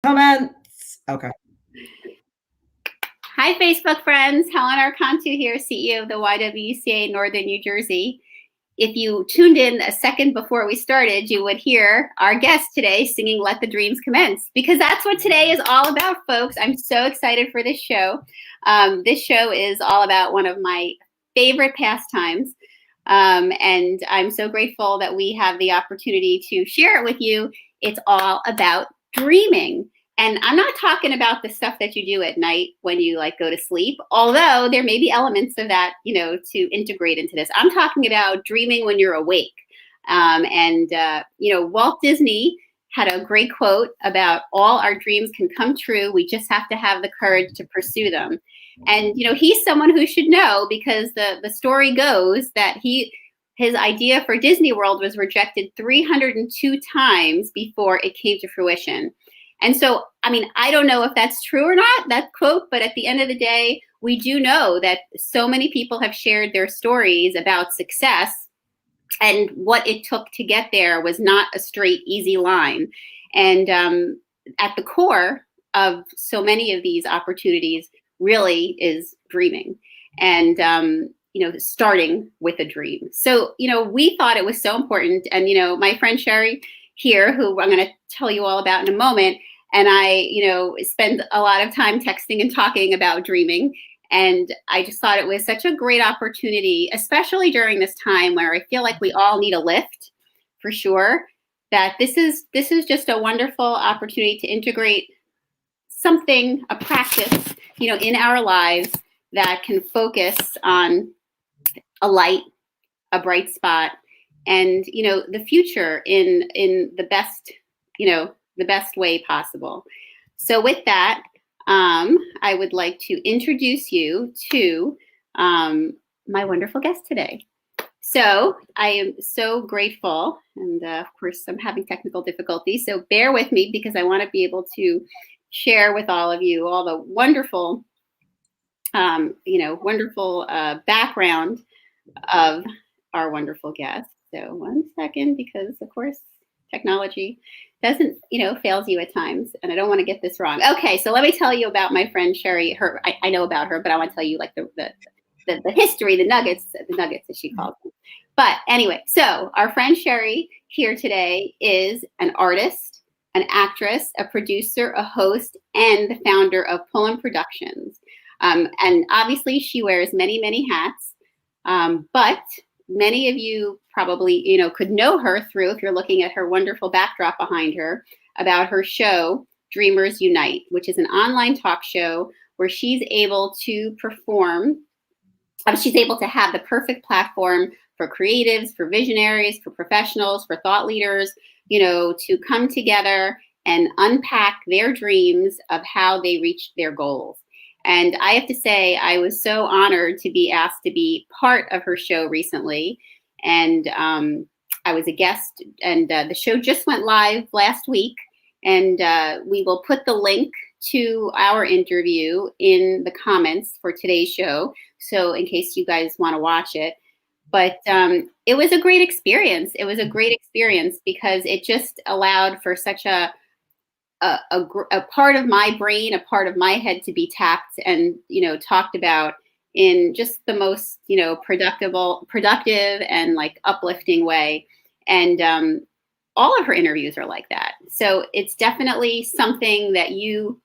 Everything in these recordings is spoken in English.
Comments. Okay. Hi, Facebook friends. Helen Archontou here, CEO of the YWCA Northern New Jersey. If you tuned in a second before we started, you would hear our guest today singing Let the Dreams Commence, because that's what today is all about, folks. I'm so excited for this show. This show is all about one of my favorite pastimes. And I'm so grateful that we have the opportunity to share it with you. It's all about dreaming. And I'm not talking about the stuff that you do at night when you go to sleep, although there may be elements of that, to integrate into this. I'm talking about dreaming when you're awake. Walt Disney had a great quote about all our dreams can come true. We just have to have the courage to pursue them. And, he's someone who should know, because the story goes that his idea for Disney World was rejected 302 times before it came to fruition. And so, I don't know if that's true or not, that quote, but at the end of the day, we do know that so many people have shared their stories about success, and what it took to get there was not a straight, easy line. And at the core of so many of these opportunities really is dreaming and, starting with a dream. So, we thought it was so important. And, my friend Sherri here, who I'm going to tell you all about in a moment, and I, spend a lot of time texting and talking about dreaming. And I just thought it was such a great opportunity, especially during this time where I feel like we all need a lift, for sure, that this is just a wonderful opportunity to integrate something, a practice, in our lives that can focus on a light, a bright spot, and, the future in the best, the best way possible. So with that, I would like to introduce you to my wonderful guest today. So I am so grateful, and of course I'm having technical difficulties, so bear with me, because I want to be able to share with all of you all the wonderful, wonderful background of our wonderful guest. So one second, because of course technology doesn't, fails you at times, and I don't want to get this wrong. Okay, so let me tell you about my friend Sherri. I know about her, but I want to tell you the history, the nuggets as she calls them. But anyway, so our friend Sherri here today is an artist, an actress, a producer, a host, and the founder of Pullum Productions. And obviously she wears many, many hats, but many of you probably, could know her through, if you're looking at her wonderful backdrop behind her, about her show, Dreamers Unite, which is an online talk show where she's able to perform. She's able to have the perfect platform for creatives, for visionaries, for professionals, for thought leaders, to come together and unpack their dreams of how they reached their goals. And I have to say, I was so honored to be asked to be part of her show recently. And I was a guest, and the show just went live last week. And we will put the link to our interview in the comments for today's show, so in case you guys want to watch it. But it was a great experience. It was a great experience because it just allowed for such a part of my brain, a part of my head to be tapped and, talked about in just the most, productive and uplifting way. And all of her interviews are like that. So it's definitely something that you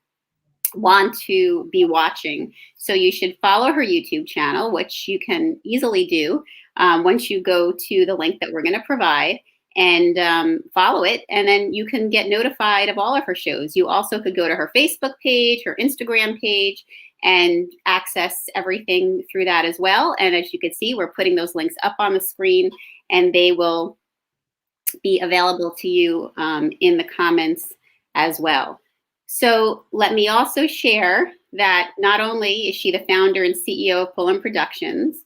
want to be watching. So you should follow her YouTube channel, which you can easily do once you go to the link that we're going to provide, and follow it. And then you can get notified of all of her shows. You also could go to her Facebook page, her Instagram page, and access everything through that as well. And as you can see, we're putting those links up on the screen, and they will be available to you in the comments as well. So let me also share that not only is she the founder and CEO of Pullum Productions,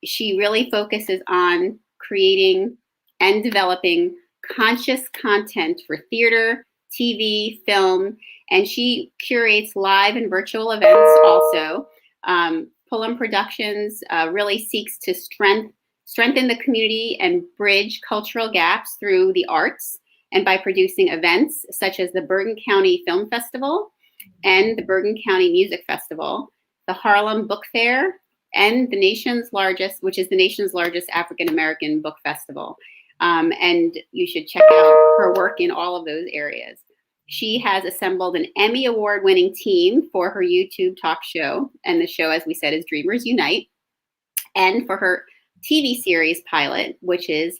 she really focuses on creating and developing conscious content for theater, TV, film, and she curates live and virtual events also. Pullum Productions really seeks to strengthen the community and bridge cultural gaps through the arts and by producing events such as the Bergen County Film Festival and the Bergen County Music Festival, the Harlem Book Fair, and the nation's largest, which is the nation's largest African American book festival. And you should check out her work in all of those areas. She has assembled an Emmy Award-winning team for her YouTube talk show. And the show, as we said, is Dreamers Unite. And for her TV series pilot, which is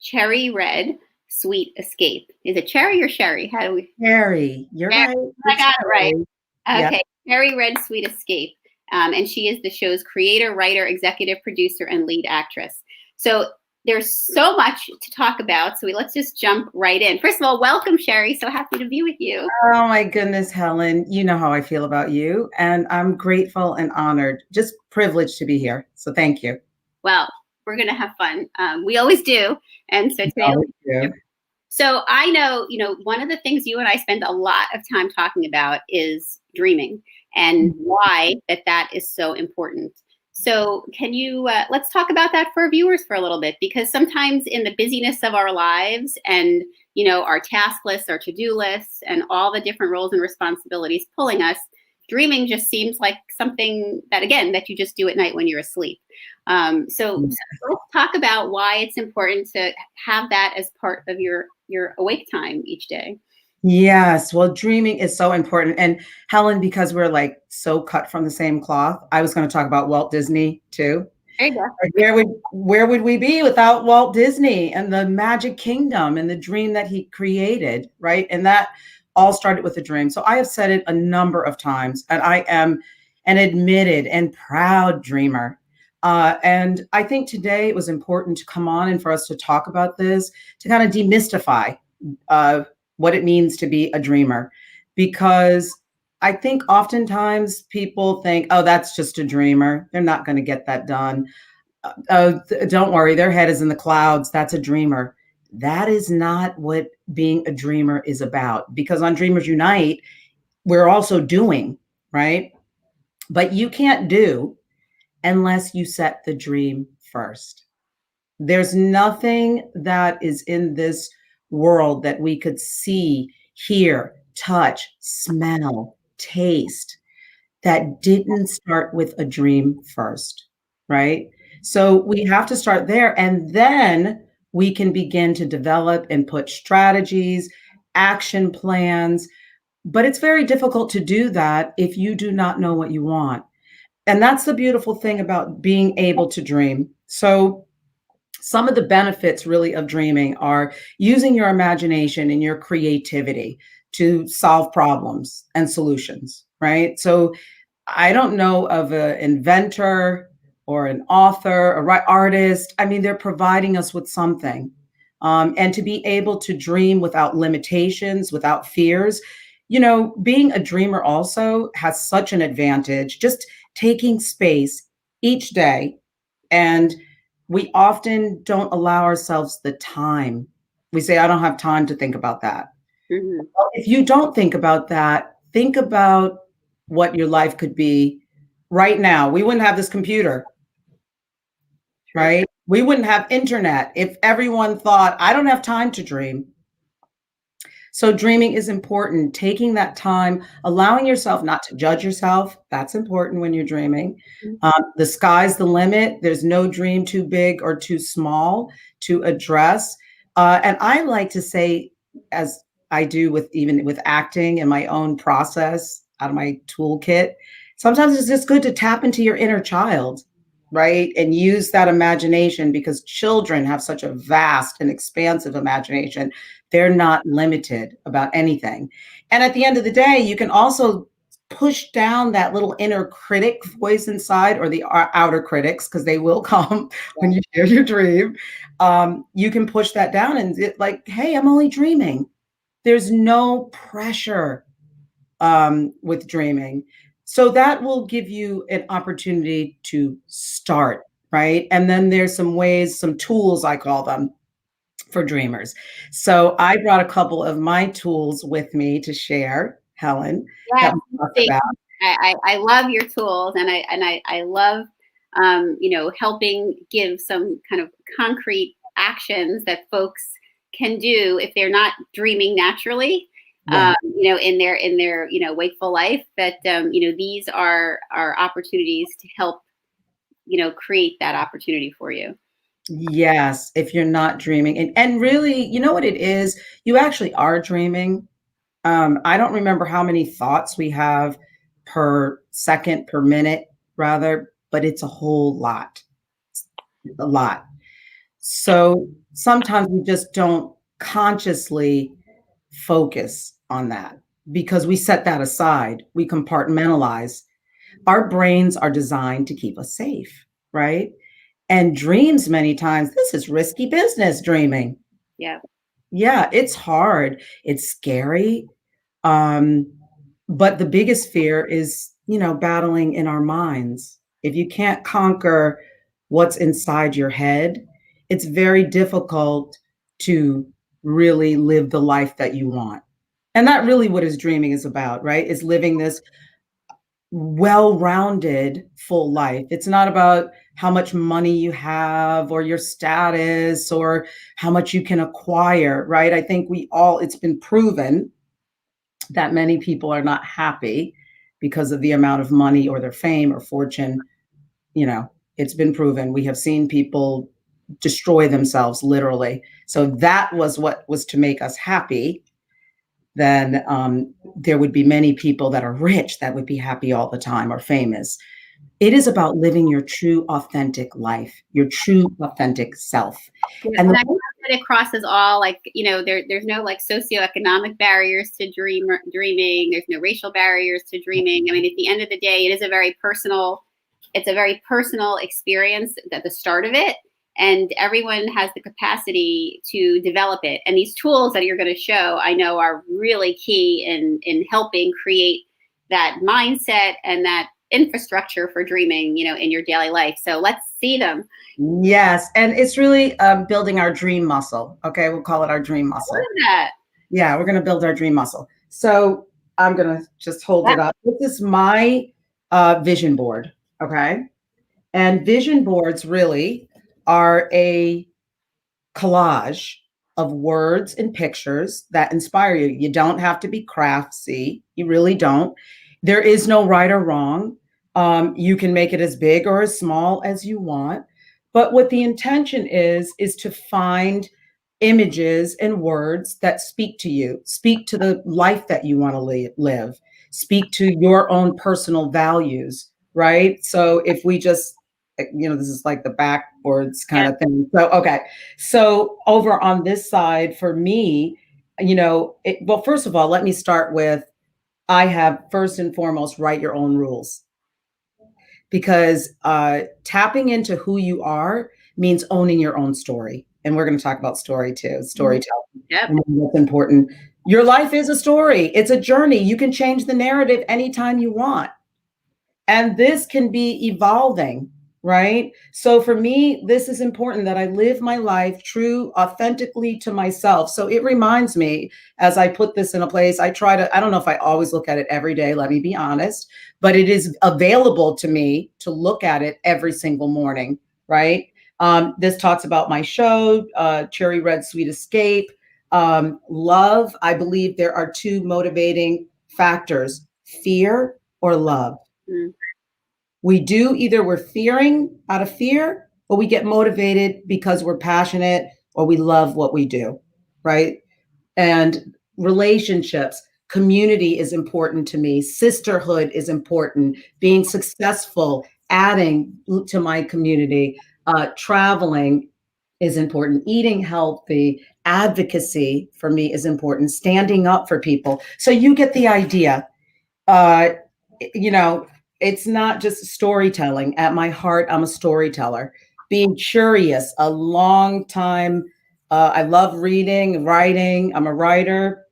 Cherry Red Sweet Escape. Is it Cherry or Sherry? How do we? Cherry. You're right. I got it right. Yeah. Okay. Cherry Red Sweet Escape. And she is the show's creator, writer, executive producer, and lead actress. So there's so much to talk about. So let's just jump right in. First of all, welcome, Sherri. So happy to be with you. Oh my goodness, Helen. You know how I feel about you. And I'm grateful and honored, just privileged to be here. So thank you. Well, we're going to have fun. We always do. And so today. So I know, one of the things you and I spend a lot of time talking about is dreaming and why that is so important. So can you, let's talk about that for our viewers for a little bit, because sometimes in the busyness of our lives and, our task lists, our to-do lists, and all the different roles and responsibilities pulling us, dreaming just seems like something that, again, that you just do at night when you're asleep. So let's talk about why it's important to have that as part of your awake time each day. Yes. Well, dreaming is so important. And Helen, because we're like so cut from the same cloth, I was going to talk about Walt Disney too. There you go. Where would we be without Walt Disney and the Magic Kingdom and the dream that he created, right? And that all started with a dream. So I have said it a number of times, and I am an admitted and proud dreamer. And I think today it was important to come on and for us to talk about this, to kind of demystify what it means to be a dreamer, because I think oftentimes people think, oh, that's just a dreamer. They're not going to get that done. Don't worry, their head is in the clouds. That's a dreamer. That is not what being a dreamer is about, because on Dreamers Unite, we're also doing, right? But you can't do unless you set the dream first. There's nothing that is in this world that we could see, hear, touch, smell, taste that didn't start with a dream first, right? So we have to start there, and then we can begin to develop and put strategies, action plans. But it's very difficult to do that if you do not know what you want. And that's the beautiful thing about being able to dream. So some of the benefits really of dreaming are using your imagination and your creativity to solve problems and solutions, right? So I don't know of an inventor or an author, a artist. I mean, they're providing us with something. And to be able to dream without limitations, without fears, being a dreamer also has such an advantage, just taking space each day. And we often don't allow ourselves the time. We say, I don't have time to think about that. Mm-hmm. Well, if you don't think about that, think about what your life could be right now. We wouldn't have this computer, right? We wouldn't have internet if everyone thought, I don't have time to dream. So dreaming is important, taking that time, allowing yourself not to judge yourself. That's important when you're dreaming. The sky's the limit. There's no dream too big or too small to address. And I like to say, as I do even with acting and my own process out of my toolkit, sometimes it's just good to tap into your inner child, right? And use that imagination, because children have such a vast and expansive imagination. They're not limited about anything. And at the end of the day, you can also push down that little inner critic voice inside, or the outer critics, because they will come when you share your dream. You can push that down and like, hey, I'm only dreaming. There's no pressure with dreaming. So that will give you an opportunity to start, right? And then there's some ways, some tools, I call them, for dreamers. So I brought a couple of my tools with me to share, Helen. Yeah, I love your tools, and I love helping give some kind of concrete actions that folks can do if they're not dreaming naturally, in their wakeful life, that these are opportunities to help create that opportunity for you. Yes, if you're not dreaming. And really, you know what it is? You actually are dreaming. I don't remember how many thoughts we have per second, per minute, rather, but it's a whole lot. A lot. So sometimes we just don't consciously focus on that because we set that aside. We compartmentalize. Our brains are designed to keep us safe, right? And dreams, many times, this is risky business, dreaming. Yeah. Yeah, it's hard. It's scary. Um, but the biggest fear is, battling in our minds. If you can't conquer what's inside your head, it's very difficult to really live the life that you want. And that really what is dreaming is about, right? Is living this well-rounded full life. It's not about how much money you have or your status or how much you can acquire, right? I think it's been proven that many people are not happy because of the amount of money or their fame or fortune. It's been proven. We have seen people destroy themselves literally. So that was what was to make us happy. Then there would be many people that are rich that would be happy all the time or famous. It is about living your true, authentic life, your true, authentic self. Yeah, and I love that it crosses all, there's no socioeconomic barriers to dreaming. There's no racial barriers to dreaming. I mean, at the end of the day, it's a very personal experience at the start of it. And everyone has the capacity to develop it. And these tools that you're going to show, I know, are really key in helping create that mindset and that infrastructure for dreaming, in your daily life. So let's see them. Yes. And it's really building our dream muscle. Okay. We'll call it our dream muscle. What is that? Yeah. We're going to build our dream muscle. So I'm going to just hold it up. This is my vision board. Okay. And vision boards really are a collage of words and pictures that inspire you. You don't have to be craftsy. You really don't. There is no right or wrong. You can make it as big or as small as you want. But what the intention is to find images and words that speak to you, speak to the life that you want to live, speak to your own personal values, right? So if we just, this is like the backwards kind of thing. So, okay. So over on this side for me, well, first of all, let me start with, I have first and foremost, write your own rules. Because tapping into who you are means owning your own story. And we're going to talk about story too, storytelling. Yep. That's important. Your life is a story. It's a journey. You can change the narrative anytime you want. And this can be evolving, right? So for me, this is important that I live my life true, authentically to myself. So it reminds me, as I put this in a place, I don't know if I always look at it every day, let me be honest, but it is available to me to look at it every single morning, right? This talks about my show, Cherry Red Sweet Escape. Love, I believe there are two motivating factors, fear or love. Mm. We do either we're fearing out of fear, or we get motivated because we're passionate or we love what we do, right? And relationships, community is important to me. Sisterhood is important. Being successful, adding to my community, traveling is important. Eating healthy, advocacy for me is important. Standing up for people. So you get the idea. It's not just storytelling. At my heart, I'm a storyteller. Being curious, a long time. I love reading, writing. I'm a writer,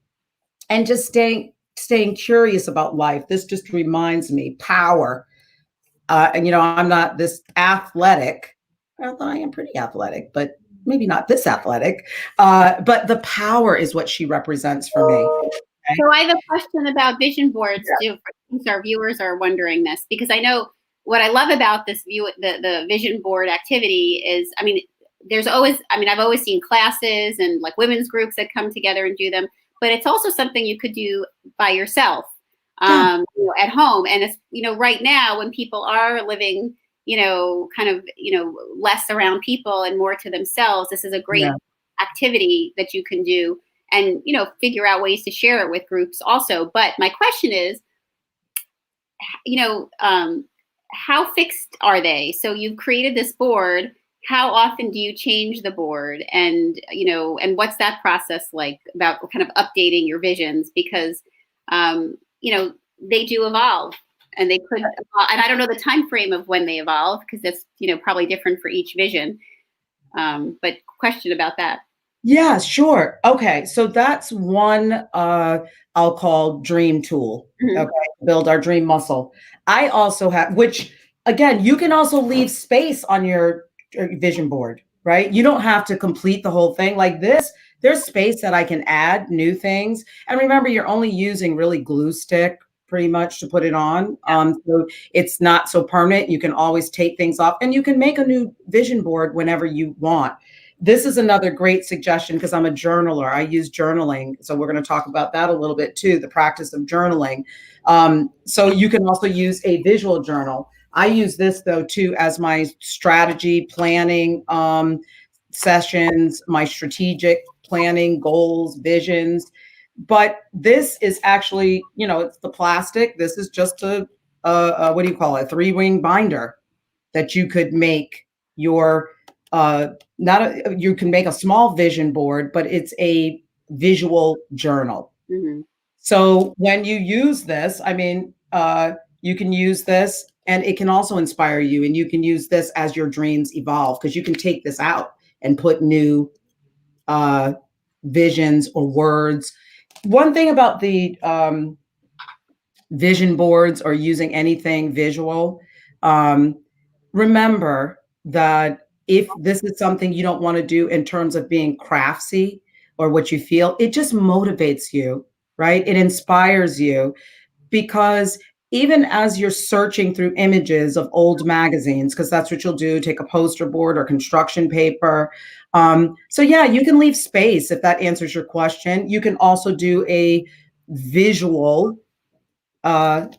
and just staying curious about life. This just reminds me power. And I'm not this athletic, although I am pretty athletic, but maybe not this athletic. But the power is what she represents for me. Okay. So I have a question about vision boards too, since our viewers are wondering this, because I know what I love about this the vision board activity is, there's always, I mean, I've always seen classes and like women's groups that come together and do them, but it's also something you could do by yourself, Yeah. at home. And it's, right now when people are living, kind of, less around people and more to themselves, this is a great Yeah. activity that you can do and, figure out ways to share it with groups also. But my question is, how fixed are they? So you've created this board. How often do you change the board? And, and what's that process like about kind of updating your visions? Because, they do evolve and they could, and I don't know the time frame of when they evolve because that's, probably different for each vision. But question about that. Yeah, sure. Okay. So that's one I'll call dream tool. Mhm. Okay. Build our dream muscle. I also have, which again, you can also leave space on your vision board, right? You don't have to complete the whole thing like this. There's space that I can add new things. And remember, you're only using really glue stick pretty much to put it on. So it's not so permanent. You can always take things off and you can make a new vision board whenever you want. This is another great suggestion because I'm a journaler. I use journaling. So we're going to talk about that a little bit too, the practice of journaling. So you can also use a visual journal. I use this though too as my strategy planning sessions, my strategic planning goals, visions. But this is actually, it's the plastic. This is just what do you call it? 3-ring binder that you could make your you can make a small vision board, but it's a visual journal. Mm-hmm. So when you use this, I mean, you can use this and it can also inspire you, and you can use this as your dreams evolve because you can take this out and put new visions or words. One thing about the vision boards or using anything visual, remember that if this is something you don't want to do in terms of being craftsy or what you feel, it just motivates you, right? It inspires you because even as you're searching through images of old magazines, because that's what you'll do, take a poster board or construction paper. So yeah, you can leave space if that answers your question. You can also do a visual,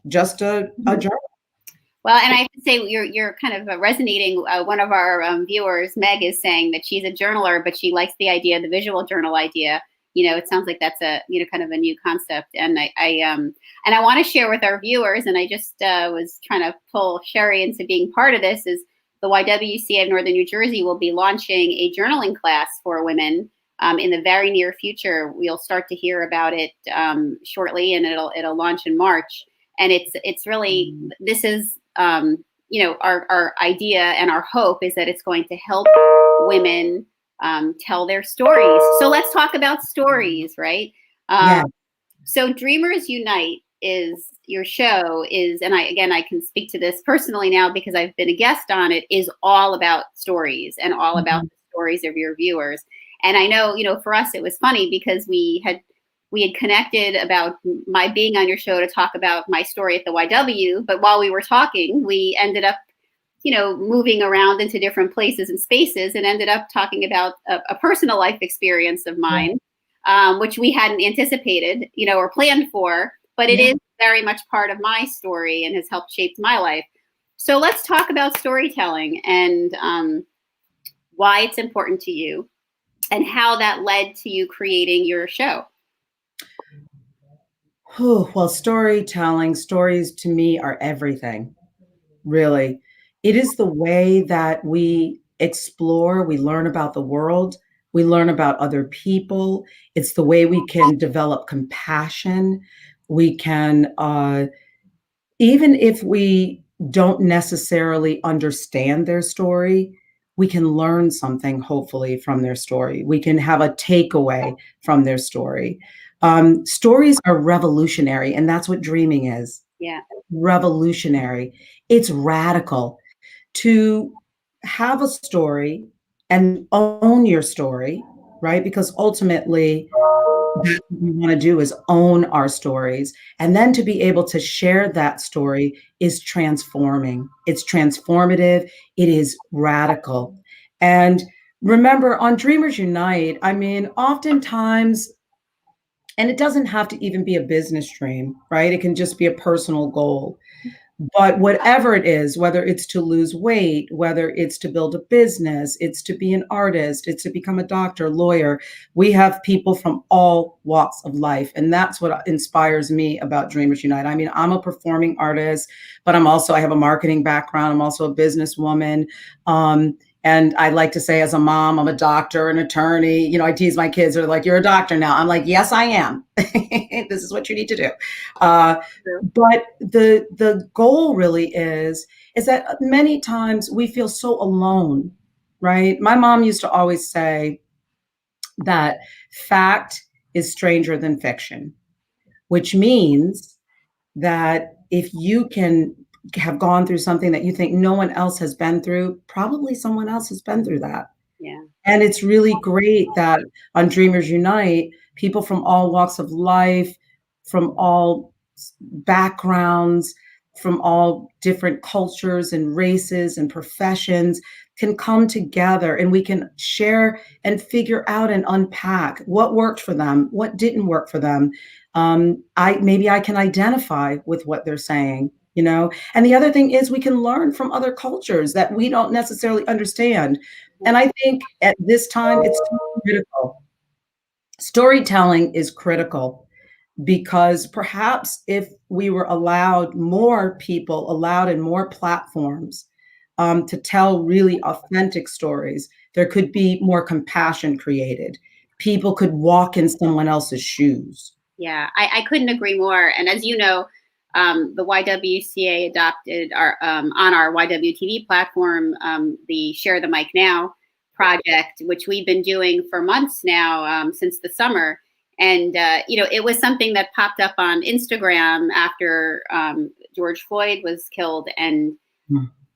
just a journal. Well, and I have to say, you're kind of resonating. One of our viewers, Meg, is saying that she's a journaler, but she likes the idea, the visual journal idea. It sounds like that's a kind of a new concept, and I want to share with our viewers. And I just was trying to pull Sherri into being part of this. Is the YWCA of Northern New Jersey will be launching a journaling class for women in the very near future. We'll start to hear about it shortly, and it'll launch in March. And it's really, this is our idea and our hope is that it's going to help women tell their stories. So let's talk about stories, right? Yeah. So Dreamers Unite is your show is, and I can speak to this personally now because I've been a guest on it, is all about stories and all about the stories of your viewers. And I know, for us, it was funny because we had connected about my being on your show to talk about my story at the YW. But while we were talking, we ended up, moving around into different places and spaces and ended up talking about a personal life experience of mine, which we hadn't anticipated, or planned for. But it is very much part of my story and has helped shape my life. So let's talk about storytelling and why it's important to you and how that led to you creating your show. Well, storytelling, stories to me are everything, really. It is the way that we explore, we learn about the world, we learn about other people. It's the way we can develop compassion. We can, even if we don't necessarily understand their story, we can learn something, hopefully, from their story. We can have a takeaway from their story. Stories are revolutionary, and that's what dreaming is. Yeah. Revolutionary. It's radical to have a story and own your story, right? Because ultimately, what we want to do is own our stories. And then to be able to share that story is transforming. It's transformative. It is radical. And remember on Dreamers Unite, I mean, oftentimes, and it doesn't have to even be a business dream, right? It can just be a personal goal. But whatever it is, whether it's to lose weight, whether it's to build a business, it's to be an artist, it's to become a doctor, lawyer, we have people from all walks of life. And that's what inspires me about Dreamers Unite. I mean, I'm a performing artist, but I have a marketing background. I'm also a businesswoman. And I like to say, as a mom, I'm a doctor, an attorney. I tease my kids, they're like, "You're a doctor now." I'm like, "Yes, I am." This is what you need to do. Uh, but the goal really is that many times we feel so alone, right? My mom used to always say that fact is stranger than fiction, which means that if you can have gone through something that you think no one else has been through, probably someone else has been through that. Yeah. And it's really great that on Dreamers Unite, people from all walks of life, from all backgrounds, from all different cultures and races and professions can come together, and we can share and figure out and unpack what worked for them, what didn't work for them. Maybe I can identify with what they're saying, And the other thing is we can learn from other cultures that we don't necessarily understand. And I think at this time it's critical. Storytelling is critical, because perhaps if we were more people allowed in more platforms to tell really authentic stories, there could be more compassion created. People could walk in someone else's shoes. Yeah, I couldn't agree more. And as you know, the YWCA adopted on our YWTV platform the Share the Mic Now project, which we've been doing for months now, since the summer. And it was something that popped up on Instagram after George Floyd was killed, and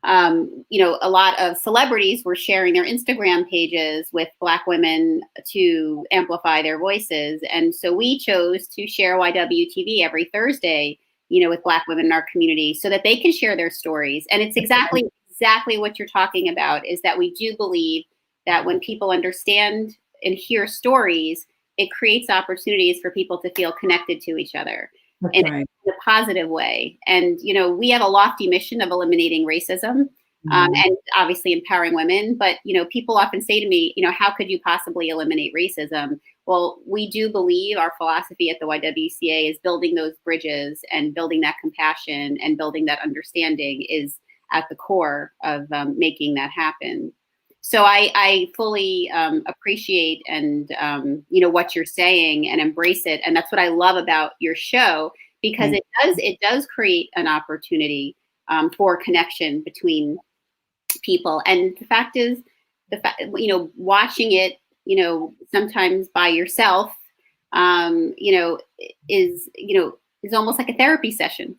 a lot of celebrities were sharing their Instagram pages with Black women to amplify their voices. And so we chose to share YWTV every Thursday, with Black women in our community so that they can share their stories. And it's exactly what you're talking about, is that we do believe that when people understand and hear stories, it creates opportunities for people to feel connected to each other. In a positive way. And, we have a lofty mission of eliminating racism and obviously empowering women. But, people often say to me, how could you possibly eliminate racism? Well, we do believe our philosophy at the YWCA is building those bridges, and building that compassion and building that understanding is at the core of making that happen. So I fully appreciate and what you're saying, and embrace it, and that's what I love about your show, because it does create an opportunity for connection between people. And the fact is, watching it, sometimes by yourself, is almost like a therapy session.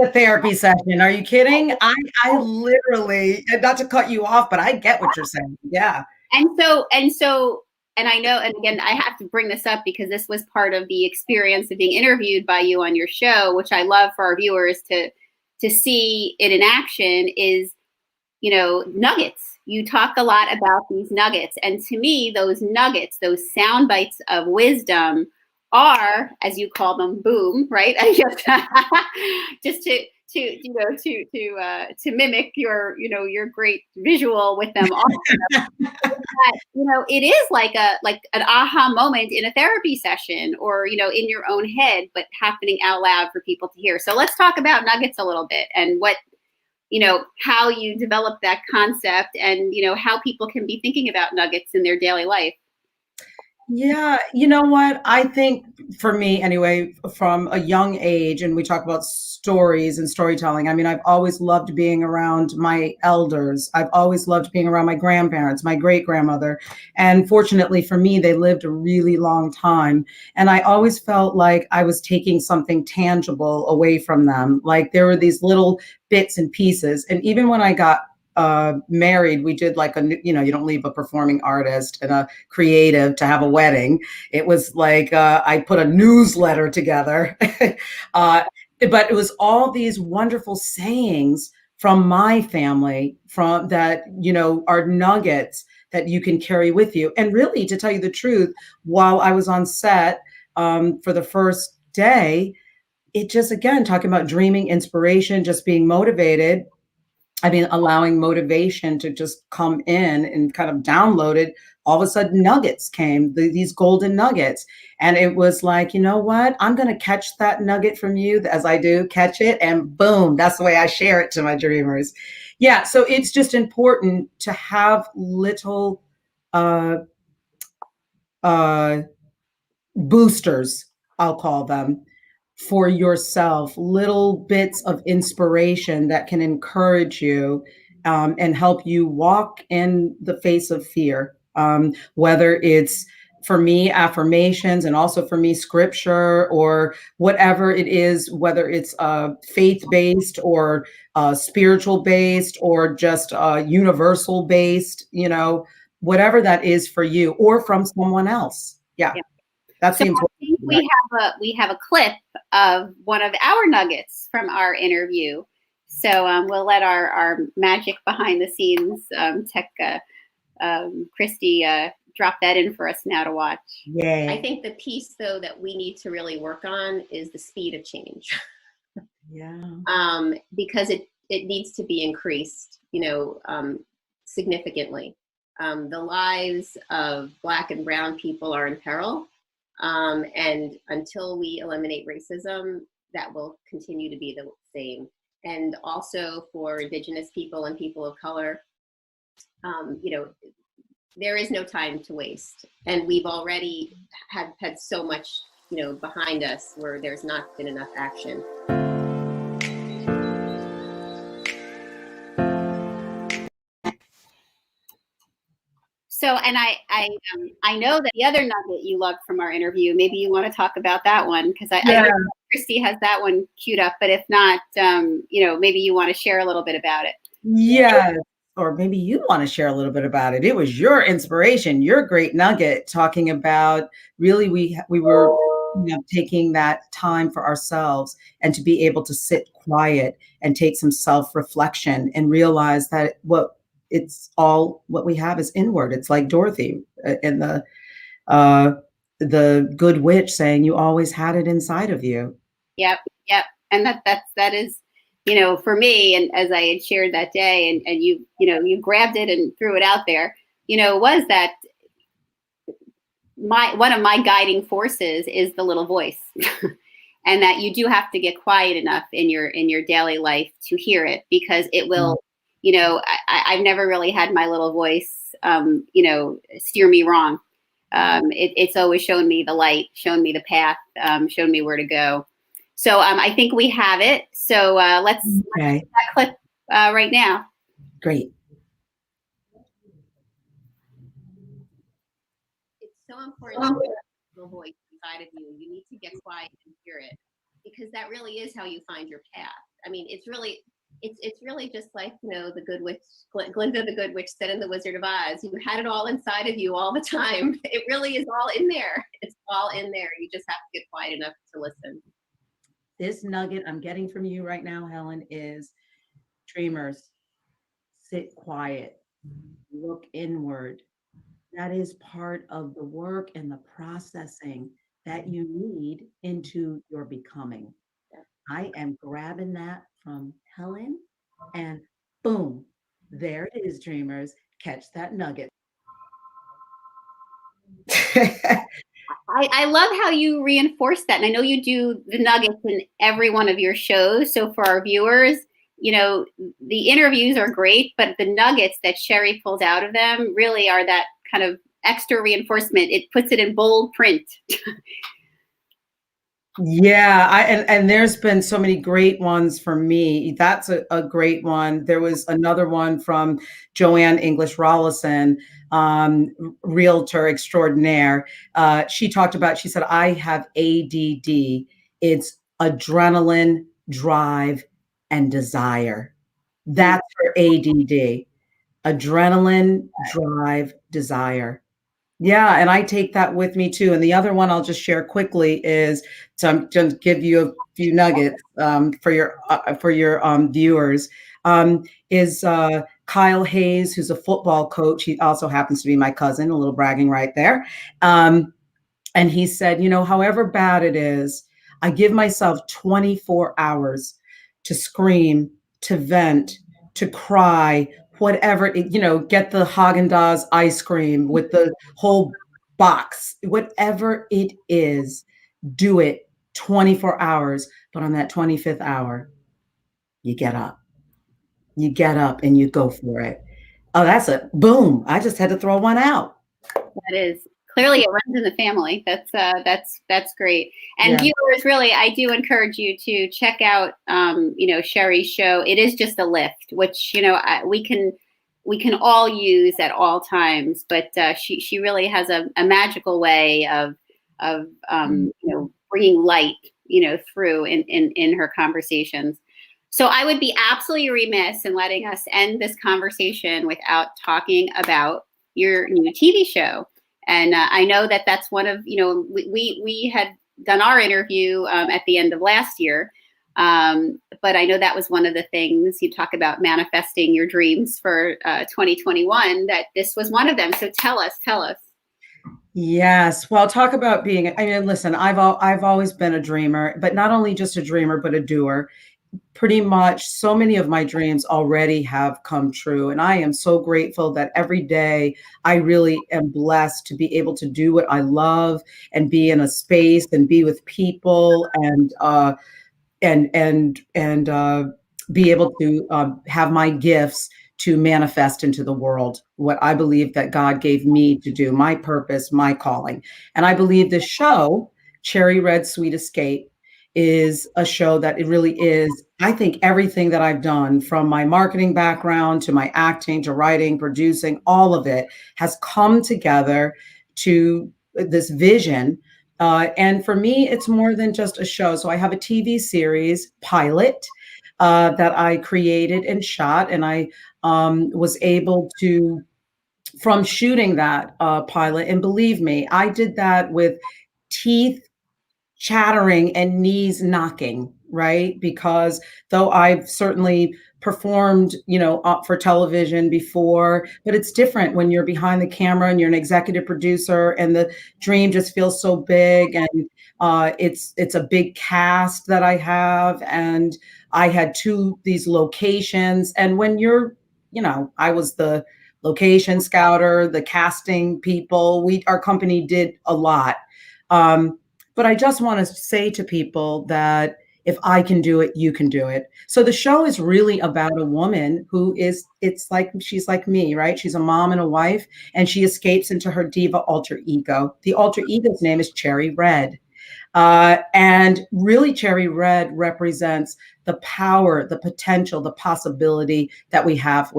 A therapy session. Are you kidding? I literally, not to cut you off, but I get what you're saying. Yeah. And I know, and again, I have to bring this up because this was part of the experience of being interviewed by you on your show, which I love for our viewers to see it in action, is, nuggets. You talk a lot about these nuggets. And to me, those nuggets, those sound bites of wisdom are, as you call them, boom, right? Just to mimic your great visual with them. It is like an aha moment in a therapy session, or in your own head, but happening out loud for people to hear. So let's talk about nuggets a little bit, and what how you develop that concept, and how people can be thinking about nuggets in their daily life. Yeah, you know what? I think for me, anyway, from a young age, and we talk about stories and storytelling. I mean, I've always loved being around my elders. I've always loved being around my grandparents, my great grandmother. And fortunately for me, they lived a really long time. And I always felt like I was taking something tangible away from them. Like there were these little bits and pieces. And even when I got married, we did like you don't leave a performing artist and a creative to have a wedding. It was like I put a newsletter together, but it was all these wonderful sayings from my family, from that, are nuggets that you can carry with you. And really, to tell you the truth, while I was on set for the first day, it just, again, talking about dreaming, inspiration, just being motivated. I mean, allowing motivation to just come in and kind of download it. All of a sudden, nuggets came, these golden nuggets. And it was like, you know what? I'm going to catch that nugget from you as I do catch it. And boom, that's the way I share it to my dreamers. Yeah. So it's just important to have little uh, uh, boosters, I'll call them, for yourself, little bits of inspiration that can encourage you and help you walk in the face of fear. Whether it's, for me, affirmations, and also for me, scripture, or whatever it is, whether it's faith based or spiritual based or just universal based, whatever that is for you or from someone else. Yeah. Yeah. That's So the I important think thing. we have a clip of one of our nuggets from our interview. So we'll let our magic behind the scenes tech Christy drop that in for us now to watch. Yay. I think the piece, though, that we need to really work on is the speed of change. Yeah. Because it needs to be increased, significantly. The lives of Black and brown people are in peril. And until we eliminate racism, that will continue to be the same. And also for Indigenous people and people of color, there is no time to waste. And we've already had so much, behind us where there's not been enough action. So, and I know that the other nugget you loved from our interview, maybe you want to talk about that one, because I know Christy has that one queued up, but if not, maybe you want to share a little bit about it. Yes. Or maybe you want to share a little bit about it. It was your inspiration, your great nugget, talking about really we were taking that time for ourselves and to be able to sit quiet and take some self-reflection and realize that what we have is inward. It's like Dorothy in the Good Witch saying, you always had it inside of you. Yep. And that is, for me, and as I had shared that day, and you grabbed it and threw it out there, was that one of my guiding forces is the little voice. And that you do have to get quiet enough in your daily life to hear it, because it will, I've never really had my little voice, steer me wrong. It's always shown me the light, shown me the path, shown me where to go. So I think we have it. So let's get that clip right now. Great. It's so important to have a little voice inside of you. You need to get quiet and hear it, because that really is how you find your path. I mean, it's really just like, the Good Witch, Glinda the Good Witch said in The Wizard of Oz, you had it all inside of you all the time. It really is all in there. It's all in there. You just have to get quiet enough to listen. This nugget I'm getting from you right now, Helen, is dreamers, sit quiet, look inward. That is part of the work and the processing that you need into your becoming. I am grabbing that from Helen, and boom, there it is, dreamers. Catch that nugget. I love how you reinforce that. And I know you do the nuggets in every one of your shows. So for our viewers, the interviews are great, but the nuggets that Sherri pulls out of them really are that kind of extra reinforcement. It puts it in bold print. Yeah, and there's been so many great ones for me. That's a great one. There was another one from Joanne English Rollison, realtor extraordinaire. She said, I have ADD. It's adrenaline, drive, and desire. That's for ADD. Adrenaline, drive, desire. Yeah, and I take that with me too. And the other one I'll just share quickly is, so I'm going to give you a few nuggets for your viewers. Is Kyle Hayes, who's a football coach. He also happens to be my cousin. A little bragging right there. And he said, however bad it is, I give myself 24 hours to scream, to vent, to cry, whatever, get the Haagen-Dazs ice cream with the whole box, whatever it is, do it 24 hours. But on that 25th hour, you get up. You get up and you go for it. Oh, that's a boom. I just had to throw one out. That is clearly it runs in the family. That's great. And Yeah. viewers, really, I do encourage you to check out, Sherri's show. It is just a lift, which we can all use at all times. But she really has a magical way of bringing light, through in her conversations. So I would be absolutely remiss in letting us end this conversation without talking about your new TV show. And I know that that's one of, we had done our interview at the end of last year. But I know that was one of the things you talk about, manifesting your dreams for 2021, that this was one of them. So tell us. Yes. Well, talk about being, listen, I've always been a dreamer, but not only just a dreamer, but a doer. Pretty much so many of my dreams already have come true. And I am so grateful that every day I really am blessed to be able to do what I love and be in a space and be with people and be able to have my gifts to manifest into the world what I believe that God gave me to do, my purpose, my calling. And I believe this show, Cherry Red Sweet Escape, is a show that it really is, I think, everything that I've done, from my marketing background to my acting to writing, producing, all of it has come together to this vision. And for me, it's more than just a show. So I have a TV series pilot that I created and shot, and I was able to, from shooting that pilot, and believe me, I did that with teeth chattering and knees knocking, right? Because though I've certainly performed, for television before, but it's different when you're behind the camera and you're an executive producer and the dream just feels so big. And it's a big cast that I have. And I had these locations. And when you're, I was the location scouter, the casting people, our company did a lot. But I just want to say to people that if I can do it, you can do it. So the show is really about a woman who she's like me, right? She's a mom and a wife, and she escapes into her diva alter ego. The alter ego's name is Cherry Red. And really, Cherry Red represents the power, the potential, the possibility that we have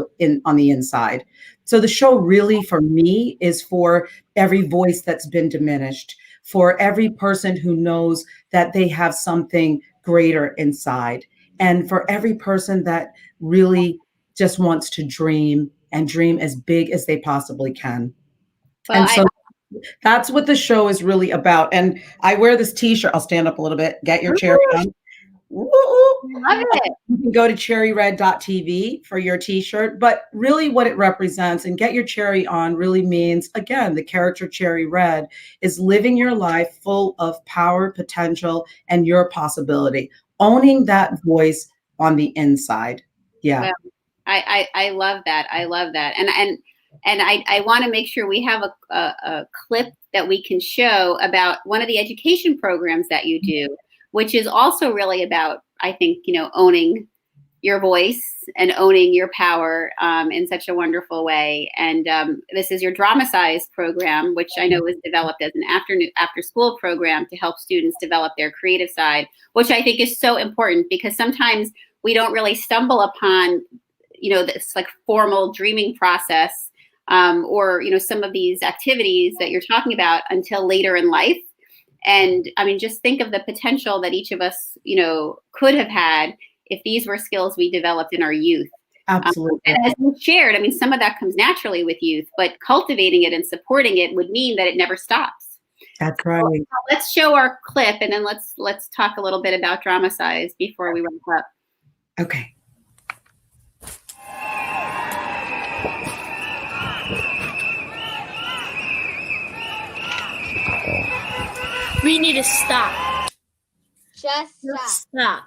on the inside. So the show really, for me, is for every voice that's been diminished, for every person who knows that they have something greater inside, and for every person that really just wants to dream and dream as big as they possibly can. Well, and so that's what the show is really about. And I wear this t-shirt. I'll stand up a little bit. Get your cherry on. Love it. You can go to cherryred.tv for your t-shirt, but really what it represents, and get your cherry on, really means, again, the character Cherry Red is living your life full of power, potential, and your possibility, owning that voice on the inside. Yeah. Well, I love that. I love that. And I want to make sure we have a clip that we can show about one of the education programs that you do, which is also really about, I think, owning your voice and owning your power in such a wonderful way. And this is your Drama Size program, which I know was developed as an after school program to help students develop their creative side, which I think is so important, because sometimes we don't really stumble upon, this like formal dreaming process or, some of these activities that you're talking about until later in life. And I mean, just think of the potential that each of us, could have had if these were skills we developed in our youth. Absolutely. And as you shared, I mean, some of that comes naturally with youth, but cultivating it and supporting it would mean that it never stops. That's right. So let's show our clip, and then let's talk a little bit about drama size before we wrap up. Okay. We need to stop. Just Stop.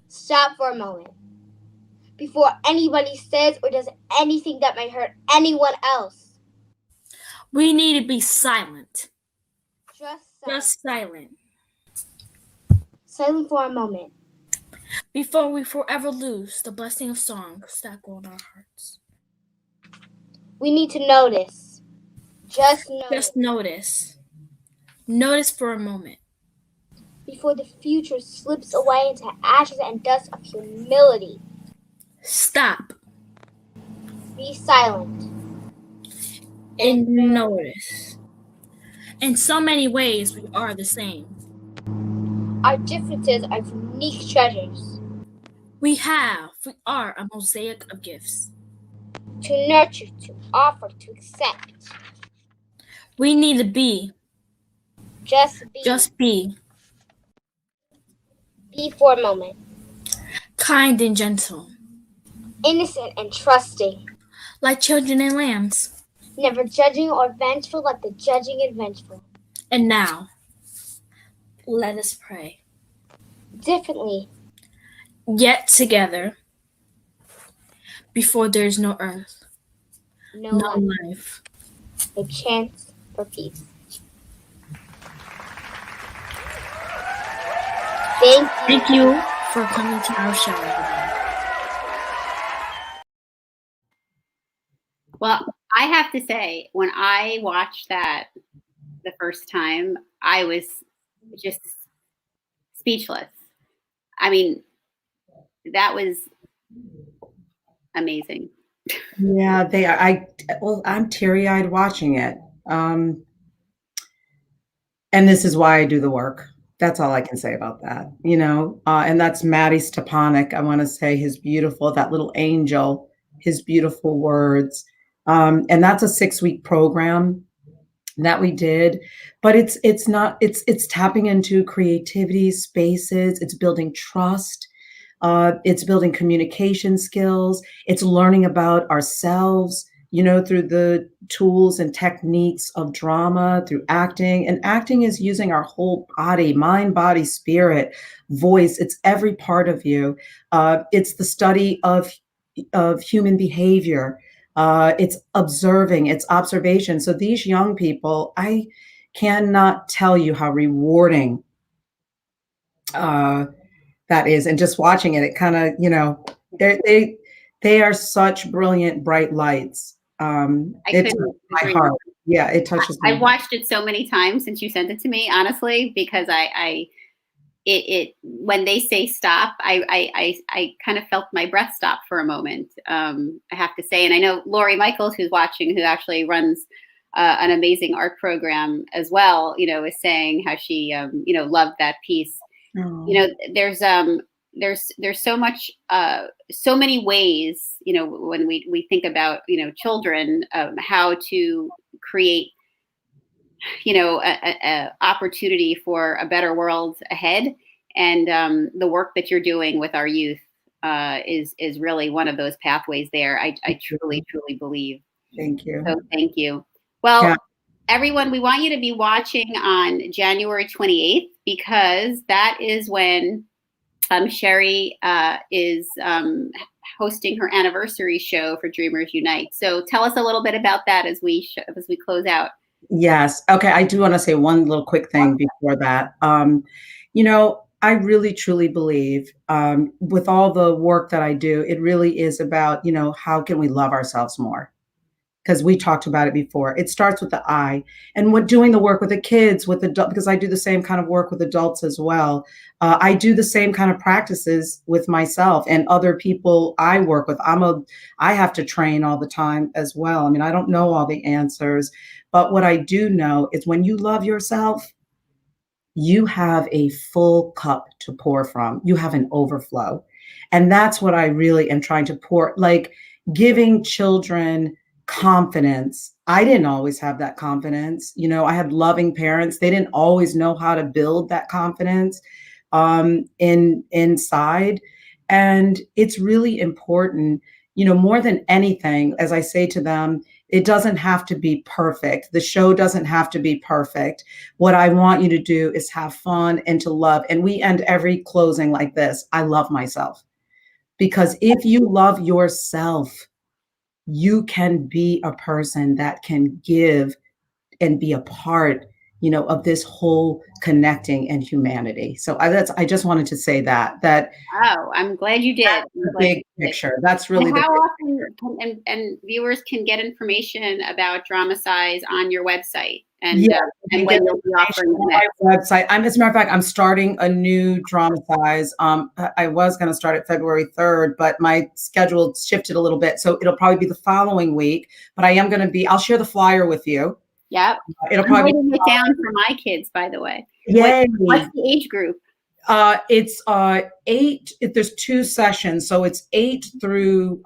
stop for a moment. Before anybody says or does anything that might hurt anyone else. We need to be silent. Just silent. silent for a moment. Before we forever lose the blessing of songs that grow in our hearts. We need to notice. Just notice. Just notice. Notice for a moment. Before the future slips away into ashes and dust of humility. Stop Be silent. and notice. In so many ways, we are the same. Our differences are unique treasures. We are a mosaic of gifts. To nurture, to offer, to accept. We need to be. Just be. Be for a moment. Kind and gentle. Innocent and trusting. Like children and lambs. Never judging or vengeful like the judging and vengeful. And now, let us pray. Differently. Yet together. Before there is no earth. No No life. life. A chance for peace. Thank you for coming to our show today. Well, I have to say, when I watched that the first time, I was just speechless. I mean, that was amazing. Yeah, I'm teary-eyed watching it. And this is why I do the work. That's all I can say about that, and that's Maddie Stepanek. I want to say that little angel, his beautiful words. And that's a 6-week program that we did, but it's tapping into creativity spaces. It's building trust. It's building communication skills. It's learning about ourselves, through the tools and techniques of drama, through acting. And acting is using our whole body, mind, body, spirit, voice. It's every part of you. It's the study of human behavior. It's observing, it's observation. So these young people, I cannot tell you how rewarding that is. And just watching it, it kind of, they are such brilliant, bright lights. It touches my heart. Yeah, it touches my I've watched it so many times since you sent it to me, honestly, because when they say stop, I kind of felt my breath stop for a moment. I have to say, and I know Lori Michaels, who's watching, who actually runs an amazing art program as well, is saying how she, loved that piece. Oh. There's so much, so many ways, when we think about, children, how to create, a opportunity for a better world ahead. And the work that you're doing with our youth is really one of those pathways there. I truly, truly believe. Thank you. So thank you. Well, Yeah. Everyone, we want you to be watching on January 28th, because that is when Sherri is hosting her anniversary show for Dreamers Unite. So tell us a little bit about that as we close out. Yes. Okay. I do want to say one little quick thing before that. I really, truly believe with all the work that I do, it really is about, how can we love ourselves more? Because we talked about it before. It starts with the I, and doing the work with the kids, because I do the same kind of work with adults as well. I do the same kind of practices with myself and other people I work with. I have to train all the time as well. I mean, I don't know all the answers, but what I do know is when you love yourself, you have a full cup to pour from. You have an overflow. And that's what I really am trying to pour, like giving children confidence. I didn't always have that confidence. You know, I had loving parents. They didn't always know how to build that confidence inside. And it's really important, you know, more than anything, as I say to them, it doesn't have to be perfect. The show doesn't have to be perfect. What I want you to do is have fun and to love. And we end every closing like this: I love myself. Because if you love yourself, you can be a person that can give and be a part, you know, of this whole connecting and humanity. So I just wanted to say that Oh, I'm glad you did. that's the big picture. That's really And the how big often picture. and viewers can get information about Dramatize on your website and Yeah, and when you'll be offering it on next? my website. As a matter of fact, I'm starting a new Dramatize. I was going to start it February 3rd, but my schedule shifted a little bit, so it'll probably be the following week. But I am going to be. I'll share the flyer with you. Yep. It'll I'm probably writing be it down for my kids, by the way. Yay. What's the age group? It's 8. There's 2 sessions, so it's 8 through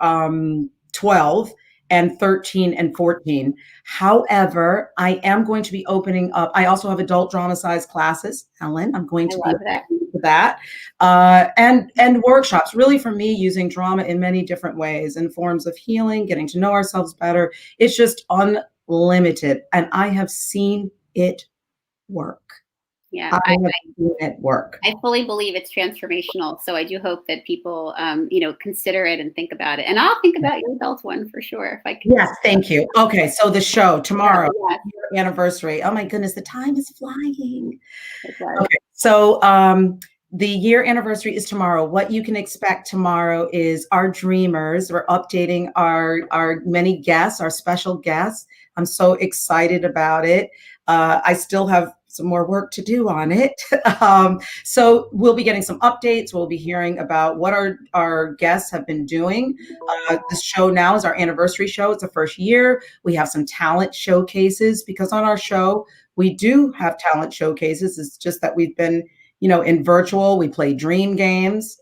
12 and 13 and 14. However, I am going to be opening up. I also have adult dramatize classes, Helen. I'm going I to be love that. for that, and workshops. Really, for me, using drama in many different ways and forms of healing, getting to know ourselves better. It's just unlimited, and I have seen it work. Yeah, I have seen it work. I fully believe it's transformational. So I do hope that people, consider it and think about it. And I'll think about your adult one for sure if I can. Yes, thank you. Okay, so the show tomorrow, Yeah, year anniversary. Oh my goodness, the time is flying. it does. Okay, so the year anniversary is tomorrow. What you can expect tomorrow is our dreamers. We're updating our many guests, our special guests. I'm so excited about it. I still have some more work to do on it. So we'll be getting some updates. We'll be hearing about what our guests have been doing. This show now is our anniversary show. It's the first year. We have some talent showcases because on our show, we do have talent showcases. It's just that we've been, in virtual. We play dream games.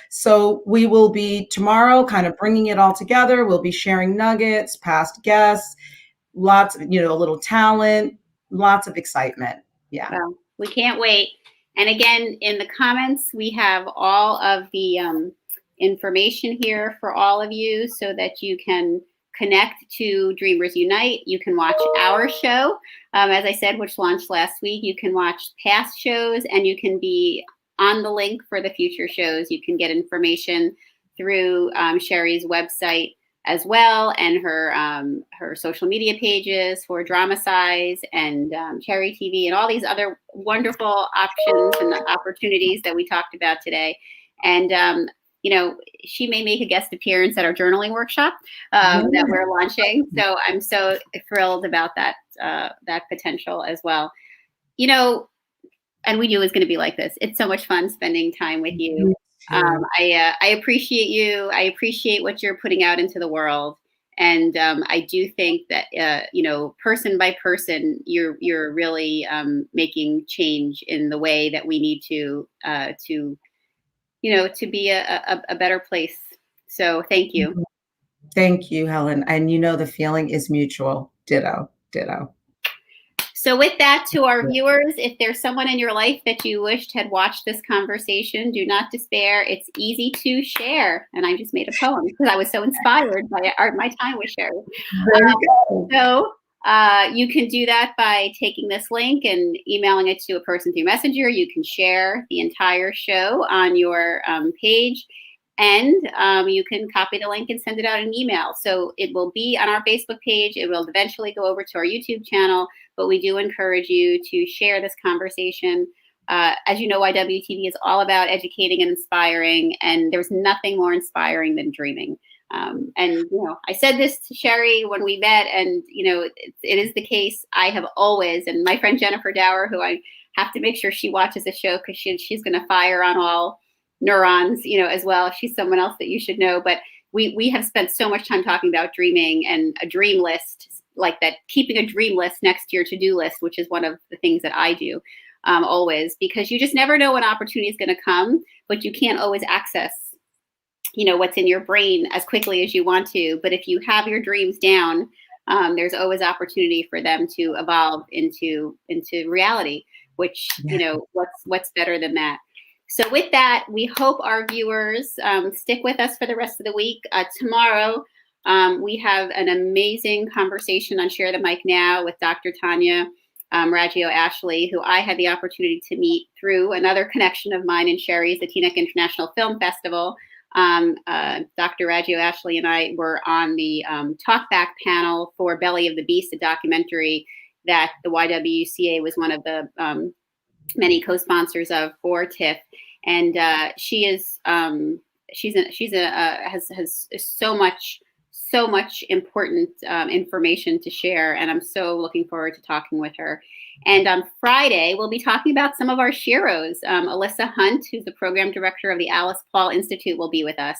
So we will be tomorrow kind of bringing it all together. We'll be sharing nuggets, past guests, lots of, a little talent, lots of excitement. Yeah. Well, we can't wait. And again, in the comments, we have all of the information here for all of you so that you can connect to Dreamers Unite. You can watch our show, as I said, which launched last week. You can watch past shows and you can be on the link for the future shows. You can get information through Sherri's website as well, and her social media pages for Dramatize and Cherry TV and all these other wonderful options and opportunities that we talked about today. And she may make a guest appearance at our journaling workshop that we're launching. So I'm so thrilled about that potential as well. And we knew it was going to be like this. It's so much fun spending time with you. I appreciate you. I appreciate what you're putting out into the world. And I do think that, person by person, you're really making change in the way that we need to be a better place. So thank you. Thank you, Helen. And the feeling is mutual. Ditto. So with that, to our viewers, if there's someone in your life that you wished had watched this conversation, do not despair. It's easy to share. And I just made a poem because I was so inspired by my time with Sherri. So you can do that by taking this link and emailing it to a person through Messenger. You can share the entire show on your page. And you can copy the link and send it out in an email. So it will be on our Facebook page. It will eventually go over to our YouTube channel. But we do encourage you to share this conversation. As you know, YWTV is all about educating and inspiring. And there's nothing more inspiring than dreaming. I said this to Sherri when we met. And, it is the case. I have always, and my friend Jennifer Dower, who I have to make sure she watches the show because she's going to fire on all neurons, as well. She's someone else that you should know. But we have spent so much time talking about dreaming and a dream list, like that, keeping a dream list next to your to-do list, which is one of the things that I do always, because you just never know when opportunity is going to come, but you can't always access what's in your brain as quickly as you want to. But if you have your dreams down, there's always opportunity for them to evolve into reality, which, what's better than that? So with that, we hope our viewers stick with us for the rest of the week. Tomorrow, we have an amazing conversation on Share the Mic Now with Dr. Tanya Raggio Ashley, who I had the opportunity to meet through another connection of mine and Sherri's, the Teaneck International Film Festival. Dr. Raggio Ashley and I were on the talkback panel for Belly of the Beast, a documentary that the YWCA was one of the many co-sponsors of for TIFF, and she is has so much important information to share, and I'm so looking forward to talking with her. And on Friday, we'll be talking about some of our sheroes. Alyssa Hunt, who's the program director of the Alice Paul Institute, will be with us.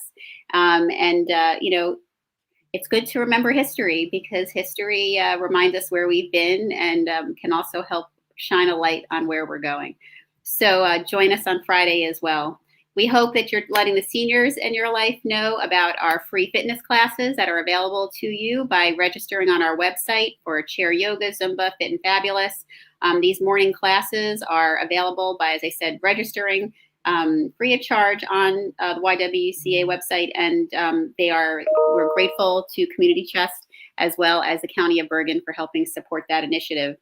It's good to remember history, because history reminds us where we've been and can also help shine a light on where we're going. So join us on Friday as well. We hope that you're letting the seniors in your life know about our free fitness classes that are available to you by registering on our website for chair yoga, Zumba, Fit and Fabulous. These morning classes are available by, as I said, registering free of charge on the YWCA website, and we're grateful to Community Chest as well as the County of Bergen for helping support that initiative.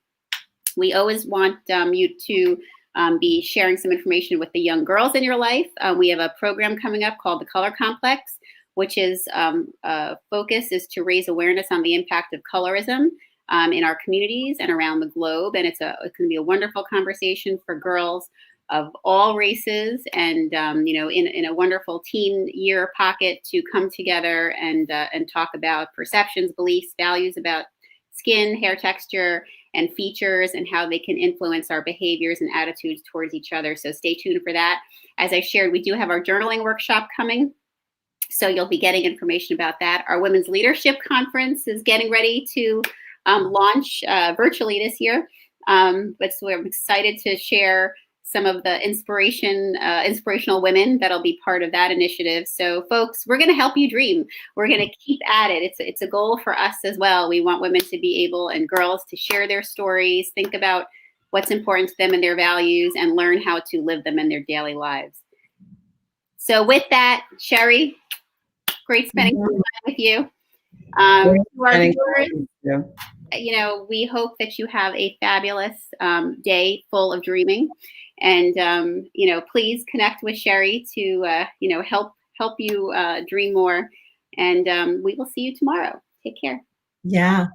We always want you to be sharing some information with the young girls in your life. We have a program coming up called the Color Complex, which is focus is to raise awareness on the impact of colorism in our communities and around the globe. And it's going to be a wonderful conversation for girls of all races, and in a wonderful teen year pocket to come together and talk about perceptions, beliefs, values about skin, hair texture, and features, and how they can influence our behaviors and attitudes towards each other. So stay tuned for that. As I shared, we do have our journaling workshop coming, so you'll be getting information about that. Our Women's Leadership Conference is getting ready to launch virtually this year, but so we're excited to share some of the inspirational women that'll be part of that initiative. So folks, we're going to help you dream. We're going to keep at it. It's a goal for us as well. We want women to be able, and girls, to share their stories, think about what's important to them and their values, and learn how to live them in their daily lives. So with that, Sherri, great spending some time with you. To our viewers, we hope that you have a fabulous day full of dreaming. And, please connect with Sherri to, help you dream more. And we will see you tomorrow. Take care. Yeah.